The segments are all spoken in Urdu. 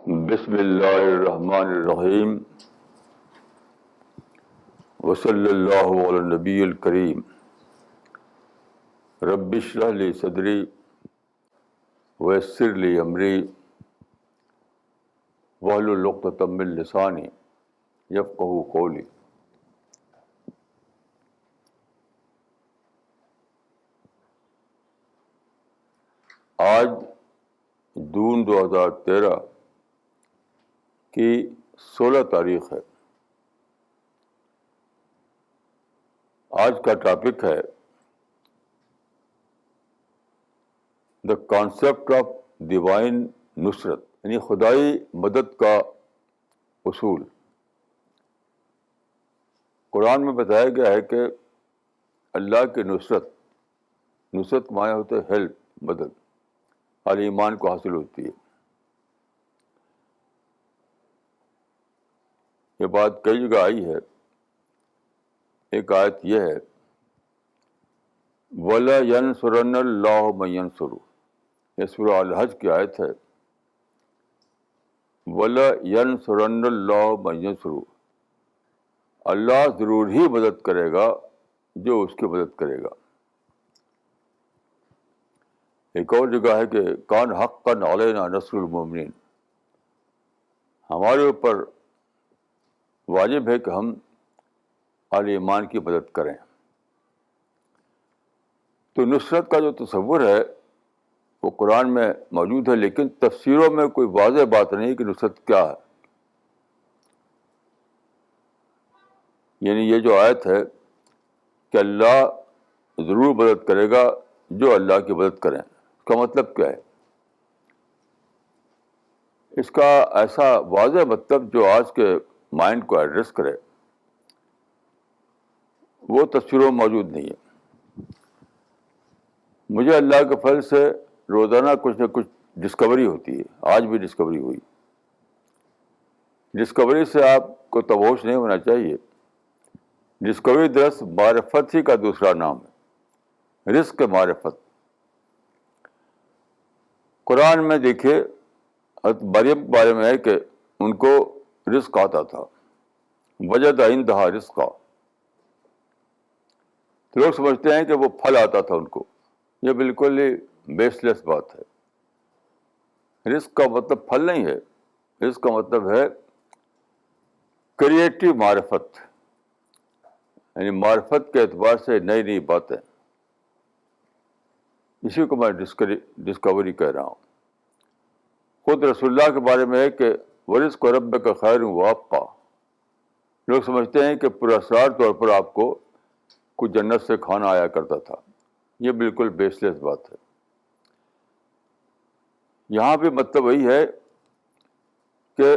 بسم اللہ الرحمن الرحیم وصلی اللہ علی النبی الکریم رب اشرح لی صدری ویسر لی امری واحلل عقدۃ من لسانی یفقہوا قولی۔ آج جون 2013 کی 16 تاریخ ہے۔ آج کا ٹاپک ہے دا کانسیپٹ آف ڈیوائن نصرت، یعنی خدائی مدد کا اصول۔ قرآن میں بتایا گیا ہے کہ اللہ کی نصرت معنی ہوتے ہیلپ، مدد اہل ایمان کو حاصل ہوتی ہے۔ یہ بات کئی جگہ آئی ہے۔ ایک آیت یہ ہے وَلَا يَنْصُرَنَّ اللَّهُ مَن يَنْصُرُهُ، یہ سورہ الحج کی آیت ہے۔ وَلَا يَنْصُرَنَّ اللَّهُ مَن يَنْصُرُهُ، اللہ ضرور ہی مدد کرے گا جو اس کی مدد کرے گا۔ ایک اور جگہ ہے کہ کان حقاً علینا نصر المؤمنین، ہمارے اوپر واجب ہے کہ ہم اہل ایمان کی مدد کریں۔ تو نصرت کا جو تصور ہے وہ قرآن میں موجود ہے، لیکن تفسیروں میں کوئی واضح بات نہیں کہ نصرت کیا ہے۔ یعنی یہ جو آیت ہے کہ اللہ ضرور مدد کرے گا جو اللہ کی مدد کریں، اس کا مطلب کیا ہے؟ اس کا ایسا واضح مطلب جو آج کے مائنڈ کو ایڈریس کرے وہ تفسیروں میں موجود نہیں ہے۔ مجھے اللہ کے فضل سے روزانہ کچھ نہ کچھ ڈسکوری ہوتی ہے۔ آج بھی ڈسکوری ہوئی۔ ڈسکوری سے آپ کو تبوش نہیں ہونا چاہیے۔ ڈسکوری دراصل معرفت ہی کا دوسرا نام ہے، رزق معرفت۔ قرآن میں دیکھیے حضرت مریم کے بارے میں ہے کہ ان کو رزق آتا تھا، وجد عندہا رزقا۔ تو لوگ سمجھتے ہیں کہ وہ پھل آتا تھا ان کو۔ یہ بالکل ہی بیس لیس بات ہے۔ رزق کا مطلب پھل نہیں ہے، رزق کا مطلب ہے کریٹو معرفت، یعنی معرفت کے اعتبار سے نئی نئی باتیں۔ اسی کو میں ڈسکوری کہہ رہا ہوں۔ خود رسول اللہ کے بارے میں ہے کہ ورزق ربک خیر وابقیٰ۔ لوگ سمجھتے ہیں کہ پراسرار طور پر آپ کو کچھ جنت سے کھانا آیا کرتا تھا۔ یہ بالکل بیس لیس بات ہے۔ یہاں بھی مطلب وہی ہے کہ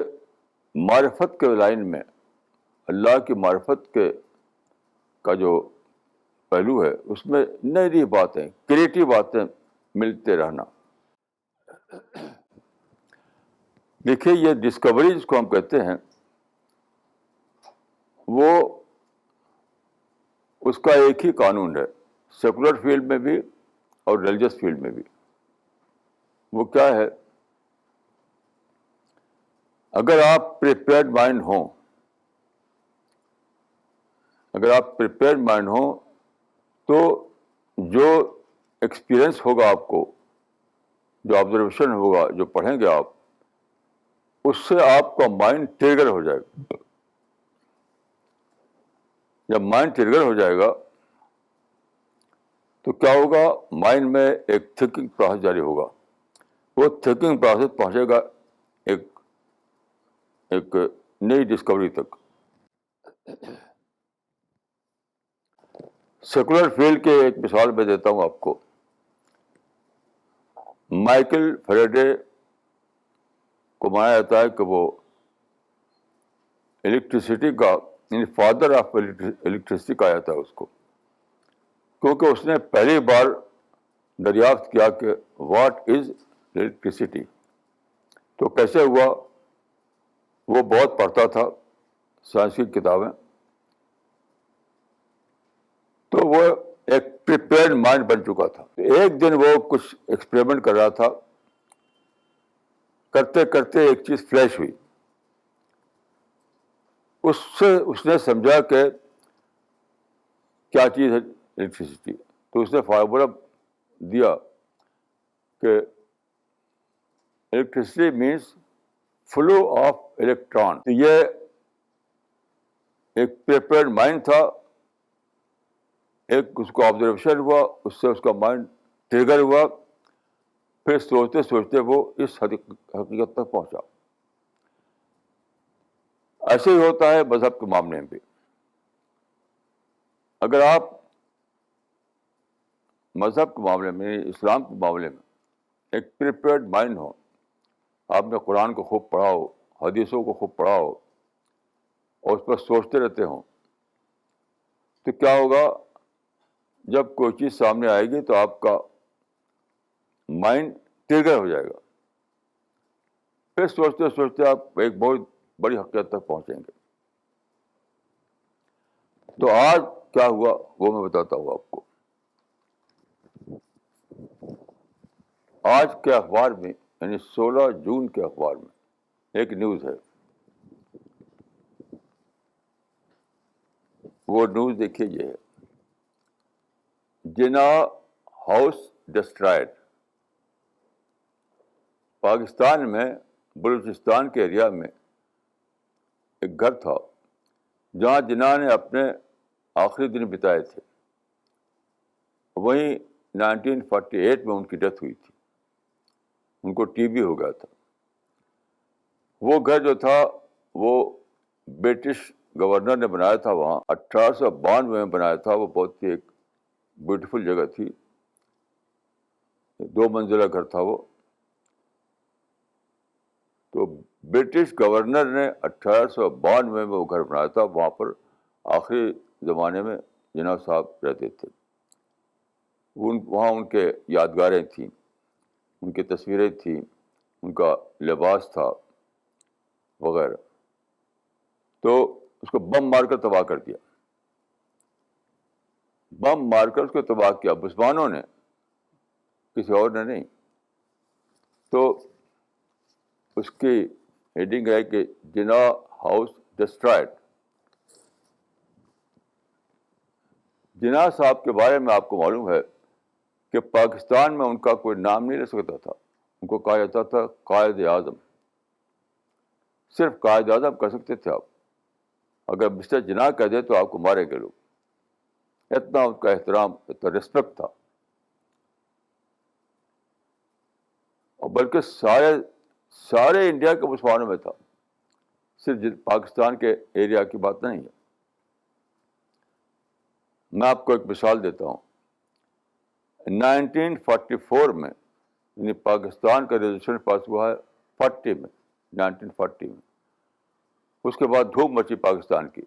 معرفت کے لائن میں اللہ کی معرفت کا جو پہلو ہے اس میں نئی نئی باتیں، کریٹو باتیں ملتے رہنا۔ دیکھیے یہ ڈسکوری جس کو ہم کہتے ہیں وہ اس کا ایک ہی قانون ہے، سیکولر فیلڈ میں بھی اور ریلیجس فیلڈ میں بھی۔ وہ کیا ہے؟ اگر آپ پریپیئرڈ مائنڈ ہوں، تو جو ایکسپیرئنس ہوگا آپ کو، جو آبزرویشن ہوگا، جو پڑھیں گے آپ، اس سے آپ کا مائنڈ ٹریگر ہو جائے گا۔ جب مائنڈ ٹریگر ہو جائے گا تو کیا ہوگا؟ مائنڈ میں ایک تھنکنگ پروسیس جاری ہوگا۔ وہ تھنکنگ پروسیس پہنچے گا ایک نئی ڈسکوری تک۔ سیکولر فیلڈ کے ایک مثال میں دیتا ہوں آپ کو۔ مائیکل فیراڈے کو مانا جاتا ہے کہ وہ الیکٹریسٹی کا یعنی فادر آف الیکٹریسٹی کہا جاتا ہے اس کو، کیونکہ اس نے پہلی بار دریافت کیا کہ واٹ از الیکٹریسٹی۔ تو کیسے ہوا؟ وہ بہت پڑھتا تھا سائنس کی کتابیں، تو وہ ایک پریپیئرڈ مائنڈ بن چکا تھا۔ ایک دن وہ کچھ ایکسپریمنٹ کر رہا تھا، کرتے کرتے ایک چیز فلیش ہوئی. اس سے اس نے سمجھا کہ کیا چیز ہے الیکٹریسٹی. تو اس نے فارمولا دیا کہ electricity means flow of electron. تو یہ ایک پریپیئرڈ مائنڈ تھا, ایک اس کو آبزرویشن ہوا, اس سے اس کا مائنڈ ٹریگر ہوا, پھر سوچتے سوچتے وہ اس حقیقت تک پہنچا. ایسے ہی ہوتا ہے مذہب کے معاملے میں بھی. اگر آپ مذہب کے معاملے میں, اسلام کے معاملے میں ایک پریپیئرڈ مائنڈ ہو, آپ نے قرآن کو خوب پڑھا ہو, حدیثوں کو خوب پڑھا ہو, اور اس پر سوچتے رہتے ہوں, تو کیا ہوگا, جب کوئی چیز سامنے آئے گی تو آپ کا مائنڈ ٹریگر ہو جائے گا, پھر سوچتے سوچتے آپ ایک بہت بڑی حقیقت تک پہنچیں گے. تو آج کیا ہوا وہ میں بتاتا ہوں آپ کو. آج کے اخبار میں, یعنی 16 جون کے اخبار میں ایک نیوز ہے. وہ نیوز دیکھیے, یہ ہے, جناح ہاؤس ڈسٹرائڈ. پاکستان میں بلوچستان کے ایریا میں ایک گھر تھا جہاں جناح نے اپنے آخری دن بتائے تھے. وہیں 1948 میں ان کی ڈیتھ ہوئی تھی. ان کو ٹی بی ہو گیا تھا. وہ گھر جو تھا وہ برٹش گورنر نے بنایا تھا, وہاں 1892 میں بنایا تھا. وہ بہت ہی ایک بیوٹیفل جگہ تھی, 2 منزلہ گھر تھا وہ. تو برٹش گورنر نے 1892 میں وہ گھر بنایا تھا. وہاں پر آخری زمانے میں جناح صاحب رہتے تھے. وہاں ان کے یادگاریں تھیں, ان کی تصویریں تھیں, ان کا لباس تھا وغیرہ. تو اس کو بم مار کر تباہ کر دیا. بم مار کر اس کو تباہ کیا مسلمانوں نے, کسی اور نے نہیں. تو اس کی ہیڈنگ ہے کہ جناح ہاؤس ڈسٹرائڈ. جناح صاحب کے بارے میں آپ کو معلوم ہے کہ پاکستان میں ان کا کوئی نام نہیں لے سکتا تھا. ان کو کہا جاتا تھا قائد اعظم. صرف قائد اعظم کہہ سکتے تھے آپ. اگر مسٹر جناح کہہ دے تو آپ کو مارے گے لوگ. اتنا ان کا احترام, اتنا ریسپیکٹ تھا. اور بلکہ سارے انڈیا کے مسلمانوں میں تھا, صرف پاکستان کے ایریا کی بات نہیں ہے. میں آپ کو ایک مثال دیتا ہوں. 1944 میں, یعنی پاکستان کا ریزولوشن پاس ہوا ہے 1940 میں. اس کے بعد دھوم مچی پاکستان کی.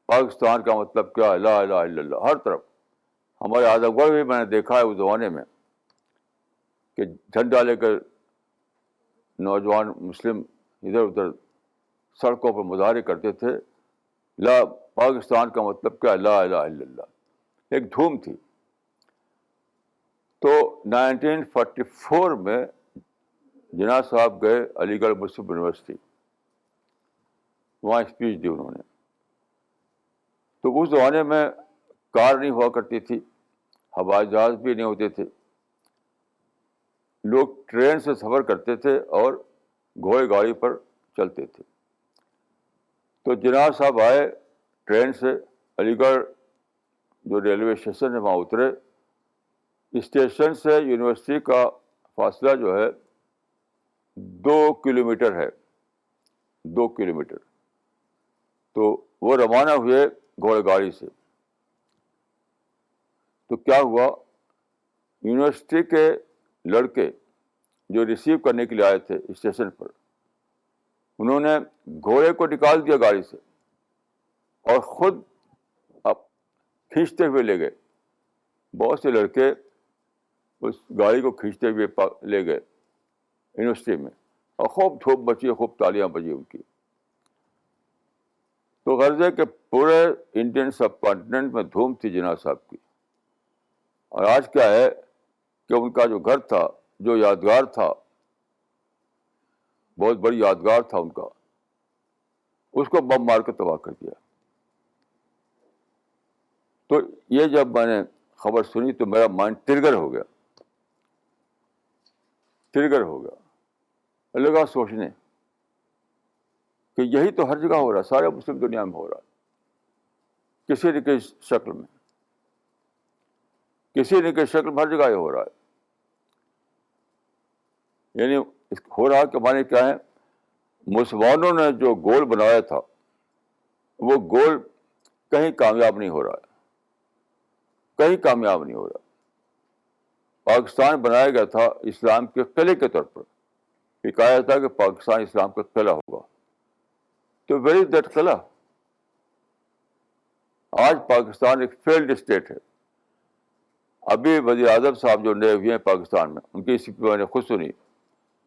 پاکستان کا مطلب کیا, لا الہ الا اللہ, ہر طرف. ہمارے اعظم گڑھ بھی میں نے دیکھا ہے اس زمانے میں کہ جھنڈا لے کر نوجوان مسلم ادھر ادھر سڑکوں پر مظاہرے کرتے تھے. لا, پاکستان کا مطلب کیا, لا الہ الا اللہ. ایک دھوم تھی. تو 1944 میں جناح صاحب گئے علی گڑھ مسلم یونیورسٹی, وہاں اسپیچ دی انہوں نے. تو اس زمانے میں کار نہیں ہوا کرتی تھی, ہوائی جہاز بھی نہیں ہوتے تھے. لوگ ٹرین سے سفر کرتے تھے اور گھوڑے گاڑی پر چلتے تھے. تو جناح صاحب آئے ٹرین سے, علی گڑھ جو ریلوے اسٹیشن ہے وہاں اترے. اسٹیشن سے یونیورسٹی کا فاصلہ جو ہے 2 کلومیٹر ہے, 2 کلومیٹر. تو وہ روانہ ہوئے گھوڑے گاڑی سے. تو کیا ہوا, یونیورسٹی کے لڑکے جو ریسیو کرنے کے لیے آئے تھے اسٹیشن پر, انہوں نے گھوڑے کو نکال دیا گاڑی سے اور خود اب کھینچتے ہوئے لے گئے. بہت سے لڑکے اس گاڑی کو کھینچتے ہوئے لے گئے یونیورسٹی میں, اور خوب دھوم مچی, خوب تالیاں بجی ان کی. تو غرض ہے کہ پورے انڈین سب کانٹیننٹ میں دھوم تھی جناح صاحب کی. اور آج کیا ہے کہ ان کا جو گھر تھا, جو یادگار تھا, بہت بڑی یادگار تھا ان کا، اس کو بم مار کر تباہ کر دیا. تو یہ جب میں نے خبر سنی تو میرا مائنڈ ٹرگر ہو گیا. لگا سوچنے کہ یہی تو ہر جگہ ہو رہا ہے، سارے مسلم دنیا میں ہو رہا ہے، کسی نہ کسی شکل میں ہر جگہ یہ ہو رہا ہے. یعنی ہو رہا کہ معنی کیا ہے؟ مسلمانوں نے جو گول بنایا تھا وہ گول کہیں کامیاب نہیں ہو رہا ہے. پاکستان بنایا گیا تھا اسلام کے قلعے کے طور پر. یہ کہا جاتا ہے کہ پاکستان اسلام کا قلعہ ہوگا. تو ویئر از دیٹ قلعہ؟ آج پاکستان ایک فیلڈ اسٹیٹ ہے. ابھی وزیر اعظم صاحب جو نئے ہوئے ہیں پاکستان میں، ان کی اسپیچ میں نے خود سنی. اس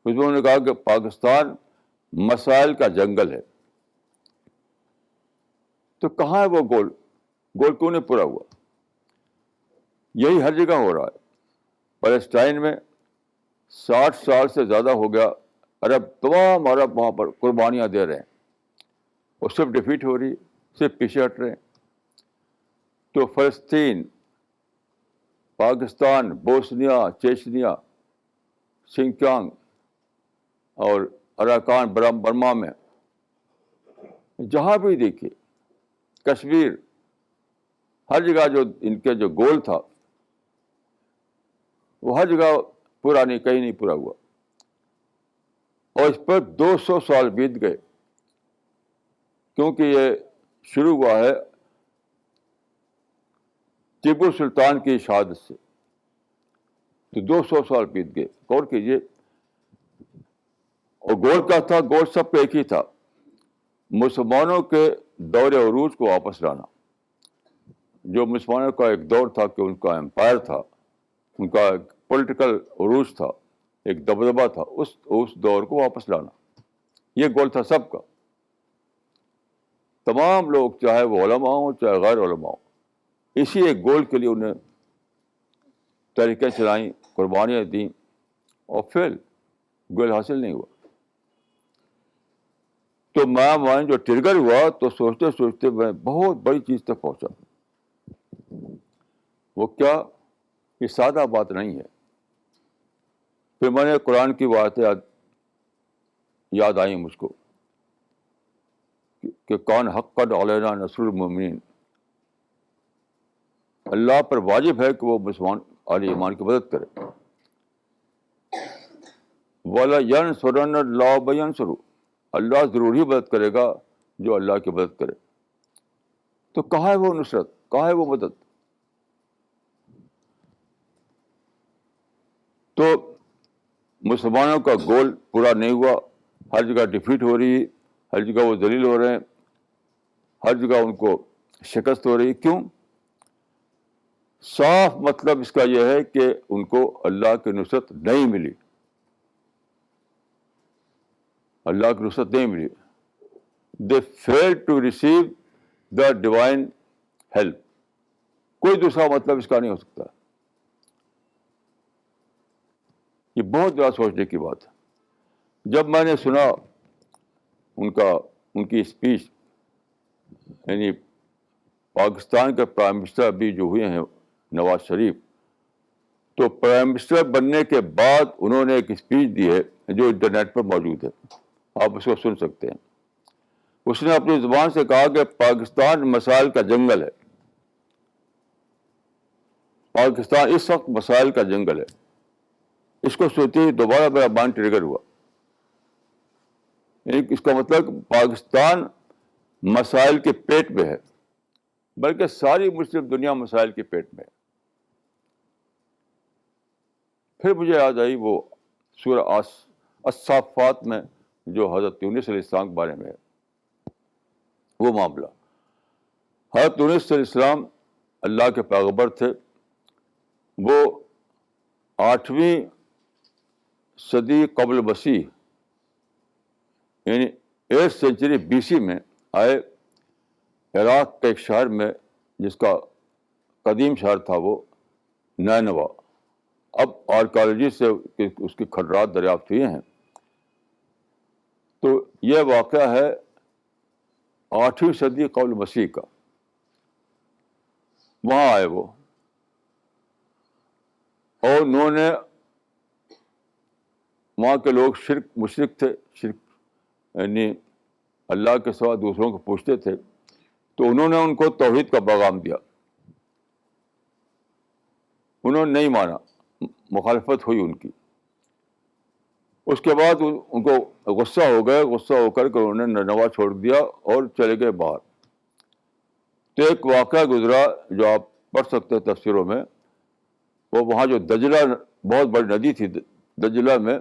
میں انہوں نے کہا کہ پاکستان مسائل کا جنگل ہے. تو کہاں ہے وہ گول کیوں نہیں پورا ہوا؟ یہی ہر جگہ ہو رہا ہے. پیلسٹائن میں 60 سال سے زیادہ ہو گیا، تمام عرب وہاں پر قربانیاں دے رہے ہیں، اور صرف ڈیفیٹ ہو رہی، صرف پیچھے ہٹ رہے ہیں. تو فلسطین، پاکستان، بوسنیا، چیچنیا، سنکیانگ اور اراکان برما میں، جہاں بھی دیکھیے، کشمیر، ہر جگہ جو ان کے جو گول تھا وہ ہر جگہ پورا نہیں، کہیں نہیں پورا ہوا. اور اس پر 200 سال بیت گئے، کیونکہ یہ شروع ہوا ہے ٹیپو سلطان کی شہادت سے. تو 200 سال بیت گئے. غور کیجیے. اور گول کیا تھا؟ گول سب کا ایک ہی تھا، مسلمانوں کے دور عروج کو واپس لانا. جو مسلمانوں کا ایک دور تھا کہ ان کا امپائر تھا، ان کا ایک پولیٹیکل عروج تھا، ایک دبدبہ تھا، اس دور کو واپس لانا. یہ گول تھا سب کا. تمام لوگ، چاہے وہ علماء ہوں چاہے غیر علماء ہوں، اسی ایک گول کے لیے انہیں تحریکیں چلائیں، قربانیاں دیں، اور پھر گول حاصل نہیں ہوا. تو میں جو ٹرگر ہوا تو سوچتے سوچتے میں بہت بڑی چیز تک پہنچا. وہ کیا؟ یہ سادہ بات نہیں ہے. پھر میں نے قرآن کی باتیں یاد آئیں مجھ کو کہ کون حقا علینا نصر المؤمنین. اللہ پر واجب ہے کہ وہ مسلمان اہل ایمان کی مدد کرے. وَلَيَنْصُرَنَّ اللَّهُ مَن يَنْصُرُهُ. اللہ ضرور ہی مدد کرے گا جو اللہ کی مدد کرے. تو کہاں ہے وہ نصرت؟ کہاں ہے وہ مدد؟ تو مسلمانوں کا گول پورا نہیں ہوا. ہر جگہ ڈیفیٹ ہو رہی، ہر جگہ وہ ذلیل ہو رہے ہیں، ہر جگہ ان کو شکست ہو رہی. کیوں؟ صاف مطلب اس کا یہ ہے کہ ان کو اللہ کی نصرت نہیں ملی. اللہ کی نصرت نہیں ملی. They feel to receive the divine help. کوئی دوسرا مطلب اس کا نہیں ہو سکتا. یہ بہت زیادہ سوچنے کی بات ہے. جب میں نے سنا ان کی اسپیچ، یعنی پاکستان کے پرائم منسٹر ابھی جو ہوئے ہیں نواز شریف، تو پرائم منسٹر بننے کے بعد انہوں نے ایک اسپیچ دی ہے جو انٹرنیٹ پر موجود ہے، آپ اس کو سن سکتے ہیں. اس نے اپنی زبان سے کہا کہ پاکستان مسائل کا جنگل ہے. پاکستان اس وقت مسائل کا جنگل ہے. اس کو سوچتے ہی دوبارہ میرا مائنڈ ٹریگر ہوا. یعنی اس کا مطلب کہ پاکستان مسائل کے پیٹ میں ہے، بلکہ ساری مسلم دنیا مسائل کے پیٹ میں ہے. پھر مجھے یاد آئی وہ سورہ الصافات میں جو حضرت یونس علیہ السلام کے بارے میں ہے وہ معاملہ. حضرت یونس علیہ السلام اللہ کے پیغمبر تھے. وہ 8ویں صدی قبل مسیح، یعنی 8 سینچری BC میں آئے عراق کے ایک شہر میں، جس کا قدیم شہر تھا وہ نینوا. اب آرکیالوجی سے اس کی کھنڈرات دریافت ہوئے ہیں. تو یہ واقعہ ہے 8ویں صدی قبل مسیح کا. وہاں آئے وہ, اور انہوں نے, وہاں کے لوگ مشرک تھے, شرک یعنی اللہ کے سوا دوسروں کو پوچھتے تھے, تو انہوں نے ان کو توحید کا پیغام دیا. انہوں نے نہیں مانا, مخالفت ہوئی ان کی. اس کے بعد ان کو غصہ ہو گئے, غصہ ہو کر کے انہوں نے نینوا چھوڑ دیا اور چلے گئے باہر. تو ایک واقعہ گزرا جو آپ پڑھ سکتے ہیں تفسیروں میں, وہ وہاں جو دجلہ, بہت بڑی ندی تھی دجلہ میں,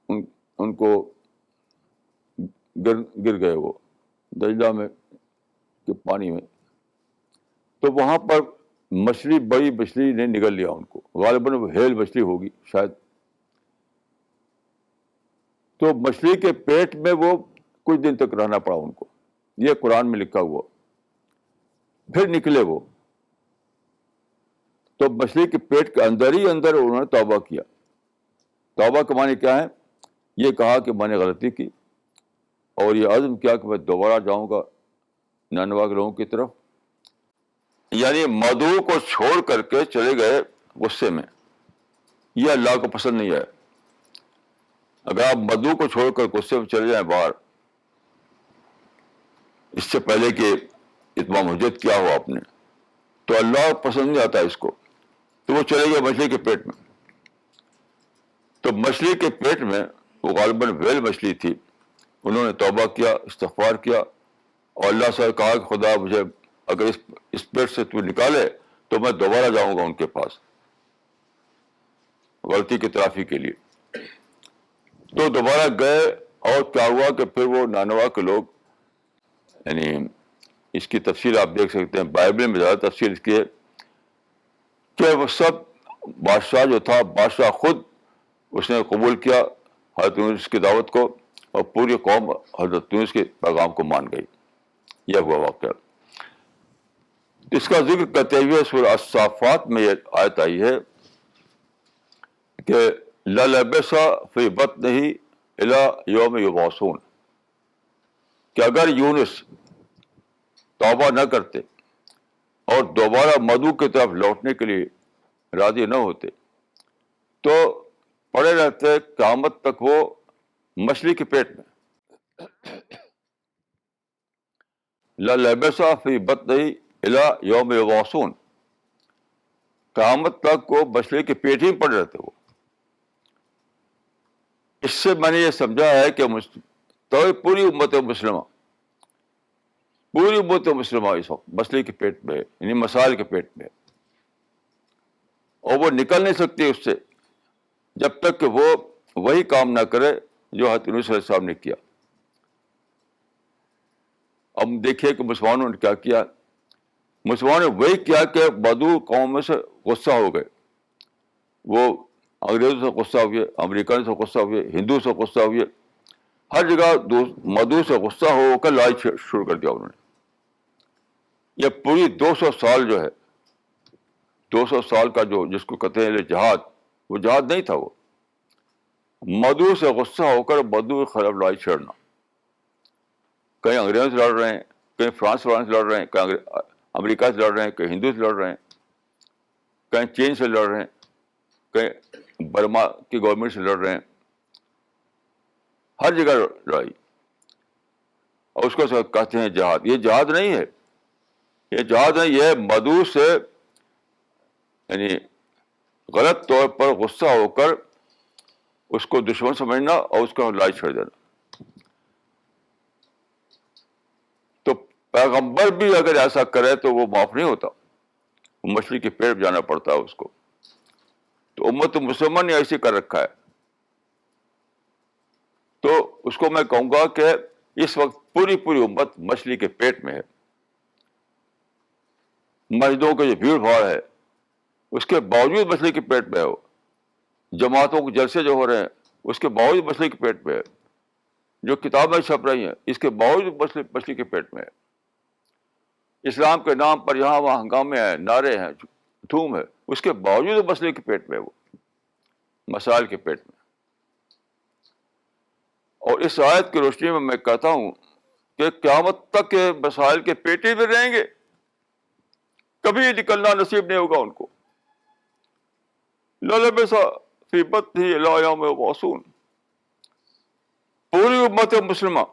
ان کو گر گئے وہ دجلہ میں کے پانی میں. تو وہاں پر مچھلی, بڑی مچھلی نے نگل لیا ان کو, غالباً وہ ہیل مچھلی ہوگی شاید. تو مچھلی کے پیٹ میں وہ کچھ دن تک رہنا پڑا ان کو, یہ قرآن میں لکھا ہوا. پھر نکلے وہ, تو مچھلی کے پیٹ کے اندر ہی اندر انہوں نے توبہ کیا. توبہ کے معنی کیا ہے؟ یہ کہا کہ میں نے غلطی کی, اور یہ عزم کیا کہ میں دوبارہ جاؤں گا نینوا کے لوگوں کی طرف. یعنی مدعو کو چھوڑ کر کے چلے گئے غصے میں. یہ اللہ کو پسند نہیں ہے. اگر آپ مدعو کو چھوڑ کر غصے میں چلے جائیں باہر, اس سے پہلے کہ اتمام حجت کیا ہو آپ نے, تو اللہ پسند نہیں آتا اس کو. تو وہ چلے گئے مچھلی کے پیٹ میں. تو مچھلی کے پیٹ میں, وہ غالباً ویل مچھلی تھی, انہوں نے توبہ کیا, استغفار کیا, اور اللہ سے کہا کہ خدا مجھے اگر اس پیٹ سے تو نکالے تو میں دوبارہ جاؤں گا ان کے پاس غلطی کی تلافی کے لیے. تو دوبارہ گئے, اور کیا ہوا کہ پھر وہ نینوا کے لوگ, یعنی اس کی تفصیل آپ دیکھ سکتے ہیں, بائبل میں زیادہ تفصیل اس کی ہے کہ وہ سب, بادشاہ جو تھا, بادشاہ خود اس نے قبول کیا حضرت یونس کی دعوت کو, اور پوری قوم حضرت یونس کے پیغام کو مان گئی. یہ ہوا واقعہ. اس کا ذکر کرتے ہوئے سورہ الصافات میں یہ آیت آئی ہے کہ لَلَبِثَ فِي بَطْنِهِ إِلَىٰ يَوْمِ يُبْعَثُونَ, کہ اگر یونس توبہ نہ کرتے اور دوبارہ مدعو کی طرف لوٹنے کے لیے راضی نہ ہوتے, تو پڑے رہتے قیامت تک وہ مچھلی کے پیٹ میں. لَلَبِثَ فِي بَطْنِهِ إِلَىٰ يَوْمِ يُبْعَثُونَ, قیامت تک وہ مچھلی کے پیٹ ہی پڑے رہتے وہ. اس سے میں نے یہ سمجھا ہے کہ تو پوری امت مسلمہ, پوری امت مسلمہ اس وقت مچھلی کے پیٹ میں, یعنی مسائل کے پیٹ میں, اور وہ نکل نہیں سکتی اس سے جب تک کہ وہ وہی کام نہ کرے جو حضرت یونس علیہ السلام نے کیا. اب دیکھیے کہ مسلمانوں نے کیا کیا. مسلمانوں نے وہی کیا کہ بدو قوم میں سے غصہ ہو گئے. وہ انگریزوں سے غصہ ہوئے, امریکن سے غصہ ہوئے, ہندو سے غصہ ہوئے, ہر جگہ مدعو سے غصہ ہو کر لڑائی شروع کر دیا انہوں نے. یہ پوری 200 سال جو ہے, 200 سال کا جو جس کو کہتے ہیں جہاد, وہ جہاد نہیں تھا, وہ مدعو سے غصہ ہو کر مدعو کے خلاف لڑائی چھیڑنا. کہیں انگریزوں سے لڑ رہے ہیں, کہیں فرانس والوں سے لڑ رہے ہیں, کہیں امریکہ سے لڑ رہے ہیں, کہیں ہندو سے لڑ رہے ہیں, کہیں چین سے لڑ رہے ہیں, کہیں برما کی گورنمنٹ سے لڑ رہے ہیں. ہر جگہ لڑائی, اور اس کو کہتے ہیں جہاد. یہ جہاد نہیں ہے, یہ جہاد نہیں, یہ مدعو سے یعنی غلط طور پر غصہ ہو کر اس کو دشمن سمجھنا اور اس کو لڑائی چھیڑ دینا. تو پیغمبر بھی اگر ایسا کرے تو وہ معاف نہیں ہوتا, وہ مچھلی کے پیٹ جانا پڑتا ہے اس کو. تو امت مسلمہ نے ایسے کر رکھا ہے. تو اس کو میں کہوں گا کہ اس وقت پوری امت مچھلی کے پیٹ میں ہے. مسجدوں کے جو بھیڑ بھاڑ ہے اس کے باوجود مچھلی کے پیٹ میں ہے. وہ جماعتوں کے جلسے جو ہو رہے ہیں اس کے باوجود مچھلی کے پیٹ میں ہے. جو کتابیں چھپ رہی ہیں اس کے باوجود مچھلی کے پیٹ میں ہے. اسلام کے نام پر یہاں وہاں ہنگامے ہیں, نعرے ہیں, دھوم ہے, اس کے باوجود مچھلی کے پیٹ میں ہے, وہ مسائل کے پیٹ میں. اور اس آیت کی روشنی میں میں کہتا ہوں کہ قیامت تک کے مسائل کے پیٹی میں رہیں گے، کبھی نکلنا نصیب نہیں ہوگا ان کو. لَلَبِثَ فِي بَطْنِهِ إِلَىٰ يَوْمِ يُبْعَثُونَ. پوری امت مسلمہ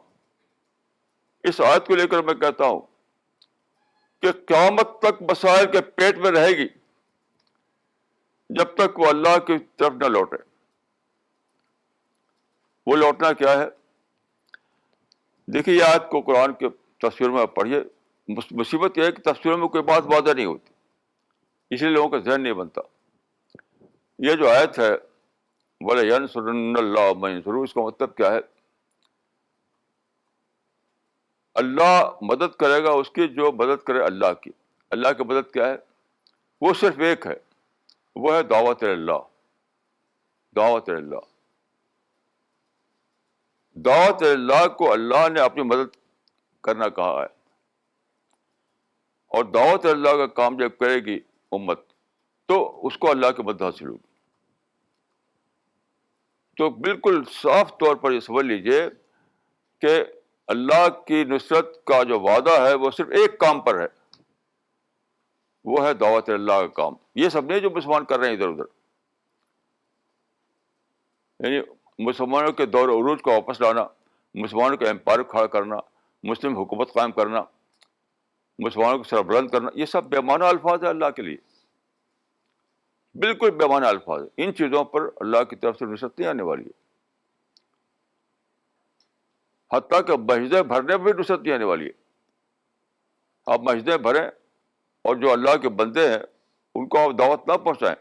اس آیت کو لے کر میں کہتا ہوں کہ قیامت تک مسائل کے پیٹ میں رہے گی جب تک وہ اللہ کی طرف نہ لوٹے. وہ لوٹنا کیا ہے؟ دیکھیے یہ آیت کو قرآن کے تفسیر میں پڑھیے. مصیبت یہ ہے کہ تفسیر میں کوئی بات واضح نہیں ہوتی، اس لیے لوگوں کا ذہن نہیں بنتا. یہ جو آیت ہے وَلَيَنْصُرَنَّ اللَّهُ مَن يَنْصُرُهُ، اس کا مطلب کیا ہے؟ اللہ مدد کرے گا اس کی جو مدد کرے اللہ کی. اللہ کی مدد کیا ہے؟ وہ صرف ایک ہے، وہ ہے دعوت اللہ. دعوت اللہ، دعوت اللہ کو اللہ نے اپنی مدد کرنا کہا ہے، اور دعوت اللہ کا کام جب کرے گی امت تو اس کو اللہ کی مدد حاصل ہوگی. تو بالکل صاف طور پر یہ سمجھ لیجئے کہ اللہ کی نصرت کا جو وعدہ ہے وہ صرف ایک کام پر ہے، وہ ہے دعوت اللہ کا کام. یہ سب نہیں جو مسلمان کر رہے ہیں ادھر ادھر، یعنی مسلمانوں کے دور عروج کو واپس لانا، مسلمانوں کے امپائر کھڑا کرنا، مسلم حکومت قائم کرنا، مسلمانوں کو سربلند کرنا، یہ سب بے معنی الفاظ ہے اللہ کے لیے، بالکل بے معنی الفاظ. ان چیزوں پر اللہ کی طرف سے نصرت نہیں آنے والی ہے. حتیٰ کہ مسجدیں بھرنے میں بھی نصرت نہیں آنے والی ہے. آپ مسجدیں بھریں اور جو اللہ کے بندے ہیں ان کو آپ دعوت نہ پہنچائیں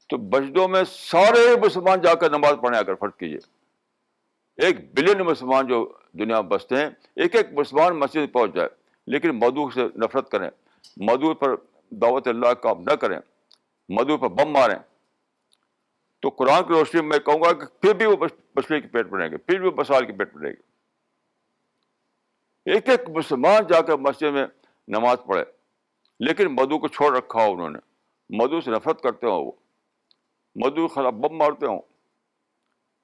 تو مسجدوں میں سارے مسلمان جا کر نماز پڑھیں. اگر فرض کیجیے 1 بلین مسلمان جو دنیا میں بستے ہیں، ایک ایک مسلمان مسجد پہنچ جائے لیکن موضوع سے نفرت کریں، موضوع پر دعوت اللہ کا کام نہ کریں، موضوع پر بم ماریں، تو قرآن کی روشنی میں کہوں گا کہ پھر بھی وہ مچھلی کے پیٹ میں رہیں گے، پھر بھی وہ مسائل کے پیٹ میں رہیں گے. ایک ایک مسلمان جا کر مسجد میں نماز پڑھے لیکن مدعو کو چھوڑ رکھا ہو، انہوں نے مدعو سے نفرت کرتے ہوں، وہ مدعو کے خلاف بم مارتے ہوں،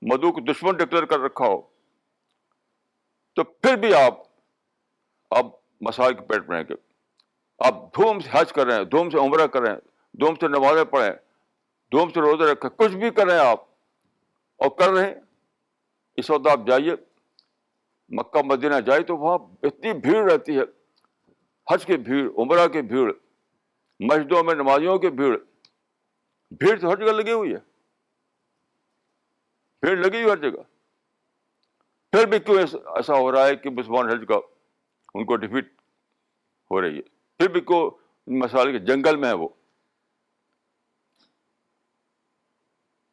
مدعو کو دشمن ڈکلیئر کر رکھا ہو، تو پھر بھی آپ مسائل کے پیٹ میں رہیں گے. آپ دھوم سے حج کر رہے ہیں، دھوم سے عمرہ کر رہے ہیں، دھوم سے نمازیں پڑھیں، دھوم سے روزے رکھیں، کچھ بھی کر رہے ہیں آپ اور کر رہے ہیں. اس وقت آپ جائیے مکہ مدینہ جائے تو وہاں اتنی بھیڑ رہتی ہے، حج کی بھیڑ، عمرہ کی بھیڑ، مسجدوں میں نمازیوں کی بھیڑ. بھیڑ تو ہر جگہ لگی ہوئی ہے، بھیڑ لگی ہوئی ہر جگہ. پھر بھی کیوں ایسا ہو رہا ہے کہ مسلمان حج کا ان کو ڈیفیٹ ہو رہی ہے؟ پھر بھی کو مسائل کے جنگل میں ہے وہ.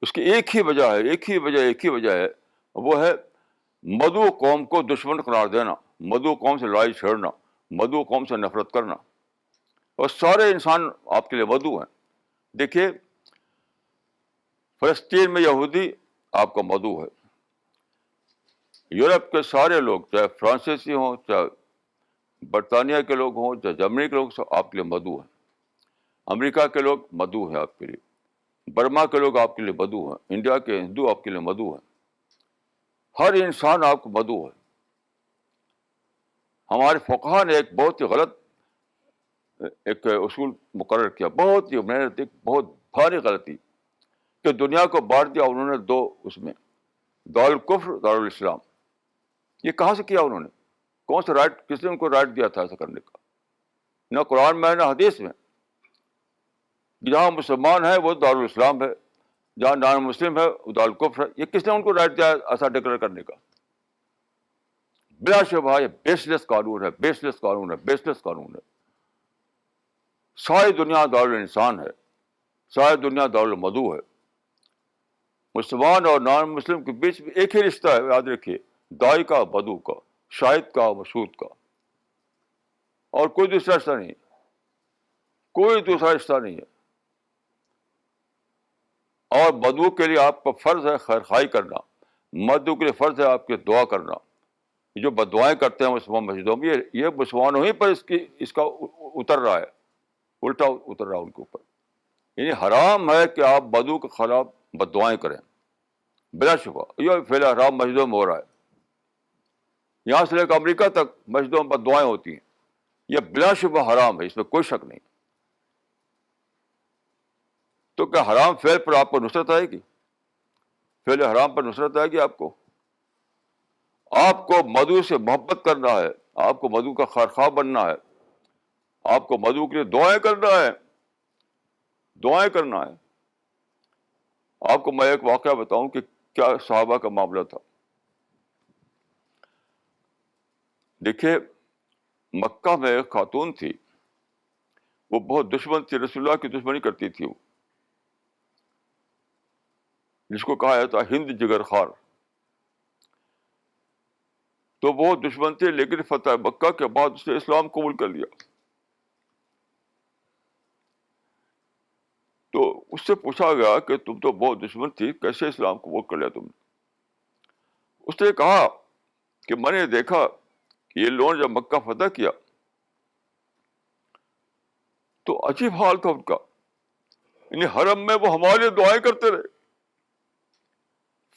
اس کی ایک ہی وجہ ہے، وہ ہے مدعو قوم کو دشمن قرار دینا، مدعو قوم سے لڑائی چھیڑنا، مدعو قوم سے نفرت کرنا. اور سارے انسان آپ کے لیے مدعو ہیں. دیکھیے فلسطین میں یہودی آپ کا مدعو ہے، یورپ کے سارے لوگ چاہے فرانسیسی ہوں، چاہے برطانیہ کے لوگ ہوں، چاہے جرمنی کے لوگ، سب آپ کے لیے مدعو ہیں. امریکہ کے لوگ مدعو ہیں آپ کے لیے، برما کے لوگ آپ کے لیے مدعو ہیں، انڈیا کے ہندو آپ کے لیے مدعو ہیں. ہر انسان آپ کو مدعو ہے. ہمارے فقہا نے ایک بہت ہی غلط ایک اصول مقرر کیا، بہت ہی محنت، ایک بہت بھاری غلطی، کہ دنیا کو بانٹ دیا انہوں نے دو، اس میں دارالکفر، دارالاسلام. یہ کہاں سے کیا انہوں نے؟ کون سا رائٹ، کس نے ان کو رائٹ دیا تھا ایسا کرنے کا؟ نہ قرآن میں نہ حدیث میں. جہاں مسلمان ہے وہ دارالاسلام ہے، جہاں نان مسلم ہے وہ دارالکفر ہے. یہ کس نے ان کو رائٹ دیا ایسا ڈکلیئر کرنے کا؟ بلا شبہ یہ بیس لیس قانون ہے، بیس لیس قانون ہے، بیس لیس قانون ہے. ساری دنیا دارالانسان ہے، ساری دنیا دارالمدعو ہے. مسلمان اور نان مسلم کے بیچ میں ایک ہی رشتہ ہے، یاد رکھیے، دائی کا، بدو کا، شاہد کا، مشہود کا، اور کوئی دوسرا رشتہ نہیں، کوئی دوسرا رشتہ نہیں ہے. اور بدو کے لیے آپ کا فرض ہے خیر خواہی کرنا، مدعو کے لیے فرض ہے آپ کے دعا کرنا. جو بددعائیں کرتے ہیں مسلمان مسجدوں میں، یہ مسلمانوں ہی پر اس کا اتر رہا ہے، الٹا اتر رہا ہے ان کے اوپر. یعنی حرام ہے کہ آپ بدو کے خلاف بددعائیں کریں. بلا شبہ یہ فعل حرام مسجدوں میں ہو رہا ہے. یہاں سے لے کر امریکہ تک مسجدوں پر دعائیں ہوتی ہیں. یہ بلا شبہ حرام ہے, اس میں کوئی شک نہیں. تو کیا حرام فعل پر آپ کو نصرت آئے گی؟ فعل حرام پر نصرت آئے گی آپ کو؟ آپ کو مدعو سے محبت کرنا ہے, آپ کو مدعو کا خواہ بننا ہے, آپ کو مدعو کے لیے دعائیں کرنا ہے, دعائیں کرنا ہے. آپ کو میں ایک واقعہ بتاؤں کہ کیا صحابہ کا معاملہ تھا. دیکھیے, مکہ میں ایک خاتون تھی, وہ بہت دشمن تھی, رسول اللہ کی دشمنی کرتی تھی وہ, جس کو کہا جاتا ہے ہند جگر خار. تو وہ دشمن تھے, لیکن فتح مکہ کے بعد اس نے اسلام قبول کر لیا. تو اس سے پوچھا گیا کہ تم تو بہت دشمن تھی, کیسے اسلام قبول کر لیا تم نے؟ اس نے کہا کہ میں نے دیکھا کہ یہ لوگوں نے جب مکہ فتح کیا تو عجیب حال تھا ان کا, یعنی حرم میں وہ ہمارے لیے دعائیں کرتے رہے.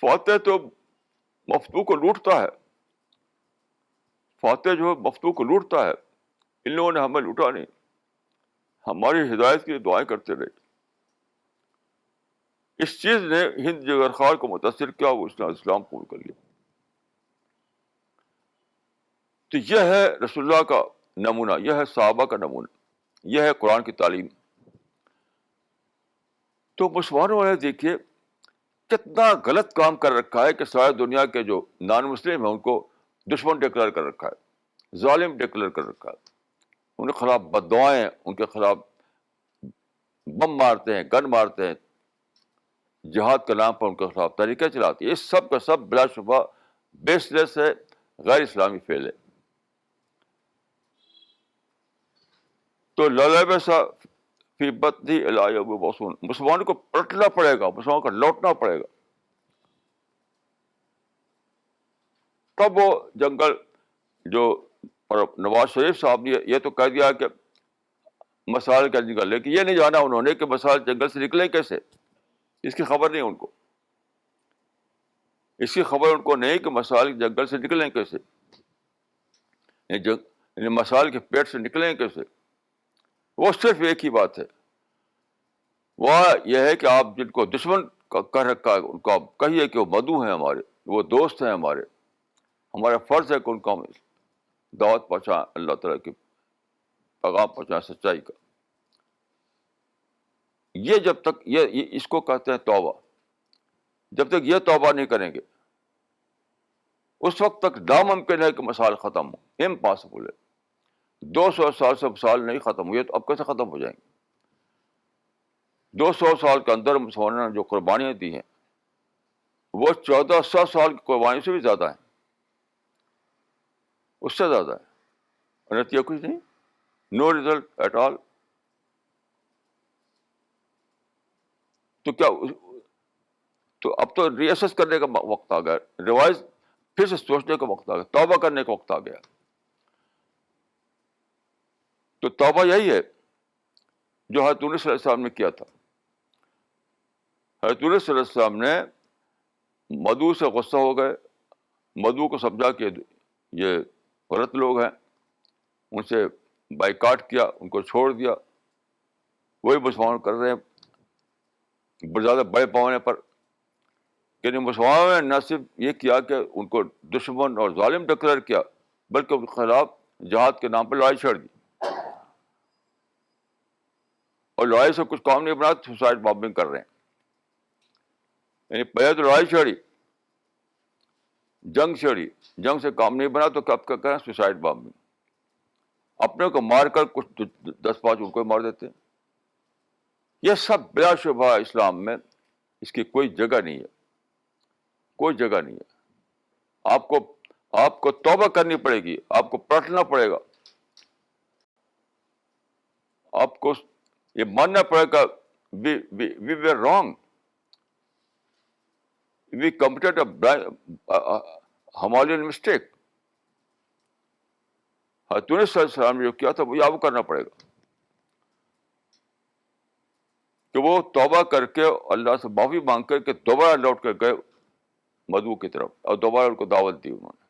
فاتح تو مفتو کو لوٹتا ہے, فاتح جو ہے مفتو کو لوٹتا ہے, ان لوگوں نے ہمیں لوٹا نہیں, ہماری ہدایت کے لیے دعائیں کرتے رہے. اس چیز نے ہند جگر خار کو متاثر کیا, وہ اس نے اسلام قبول کر لیا. تو یہ ہے رسول اللہ کا نمونہ, یہ ہے صحابہ کا نمونہ, یہ ہے قرآن کی تعلیم. تو مسلمانوں نے دیکھیے کتنا غلط کام کر رکھا ہے کہ ساری دنیا کے جو نان مسلم ہیں ان کو دشمن ڈکلیئر کر رکھا ہے, ظالم ڈکلیئر کر رکھا ہے. ان کے خلاف بددعائیں, ان کے خلاف بم مارتے ہیں, گن مارتے ہیں, جہاد کے نام پر ان کے خلاف طریقے چلاتے ہیں. یہ سب کا سب بلا شبہ بیس لیس ہے, غیر اسلامی فعل ہے. تو للب سا فی بطنی الی یوم یبعثون, مسلمانوں کو پلٹنا پڑے گا, مسلمانوں کو لوٹنا پڑے گا. تب وہ جنگل جو, اور نواز شریف صاحب نے یہ تو کہہ دیا کہ مسائل کا جنگل, لیکن یہ نہیں جانا انہوں نے کہ مسائل جنگل سے نکلیں کیسے, اس کی خبر نہیں ان کو. اس کی خبر ان کو نہیں کہ مسائل جنگل سے نکلیں کیسے, یعنی مسائل کے پیٹ سے نکلیں کیسے. وہ صرف ایک ہی بات ہے, وہ یہ ہے کہ آپ جن کو دشمن کہہ رکھا ہے ان کو آپ کہیے کہ وہ مدعو ہیں ہمارے, وہ دوست ہیں ہمارے, ہمارا فرض ہے کہ ان کو ہم دعوت پہنچائیں, اللہ تعالیٰ کی پیغام پہنچائیں سچائی کا. یہ جب تک یہ اس کو کہتے ہیں توبہ, جب تک یہ توبہ نہیں کریں گے اس وقت تک ناممکن ہے کہ مسائل ختم ہو, امپاسبل ہے. 200 سال سے مسائل نہیں ختم ہوئے تو اب کیسے ختم ہو جائیں گے؟ 200 سال کے اندر مسلمانوں نے جو قربانیاں دی ہیں وہ 1400 سال کی قربانی سے بھی زیادہ ہیں, اس سے زیادہ ہے. اور نتیجہ کچھ نہیں, نو ریزلٹ ایٹ آل. تو کیا, تو اب تو ری ایسس کرنے کا وقت آ گیا, ریوائز پھر سے سوچنے کا وقت آ گیا, توبہ کرنے کا وقت آ گیا. تو توبہ یہی ہے جو حضرت یونس صلی اللہ علیہ وسلم نے کیا تھا. حضرت یونس صلی اللہ علیہ وسلم نے مدعو سے غصہ ہو گئے, مدعو کو سمجھا کہ یہ غلط لوگ ہیں, ان سے بائیکاٹ کیا, ان کو چھوڑ دیا, وہی مسلمان کر رہے ہیں زیادہ بڑے پیمانے پر. یعنی مسلمانوں نے نہ صرف یہ کیا کہ ان کو دشمن اور ظالم ڈکلیئر کیا, بلکہ ان کے خلاف جہاد کے نام پر لڑائی چھڑ دی, اور لڑائی سے کچھ کام نہیں بنا, سوسائڈ بامبنگ کر رہے ہیں. یعنی پہلے تو لڑائی چھڑی, جنگ چھڑی, جنگ سے کام نہیں بنا تو کب کا کریں سوسائڈ بامبنگ. اپنے کو مار کر کچھ 10-5 ان کو مار دیتے ہیں. یہ سب بلا شبہ اسلام میں اس کی کوئی جگہ نہیں ہے, کوئی جگہ نہیں ہے. آپ کو توبہ کرنی پڑے گی, آپ کو پلٹنا پڑے گا, آپ کو یہ ماننا پڑے گا we were wrong, we committed a Himalayan mistake. حضرت یونس صلی اللہ علیہ وسلم نے جو کیا تھا وہ آپ کو کرنا پڑے گا کہ وہ توبہ کر کے اللہ سے معافی مانگ کر کے دوبارہ لوٹ کر گئے مدعو کی طرف اور دوبارہ ان کو دعوت دی انہوں نے.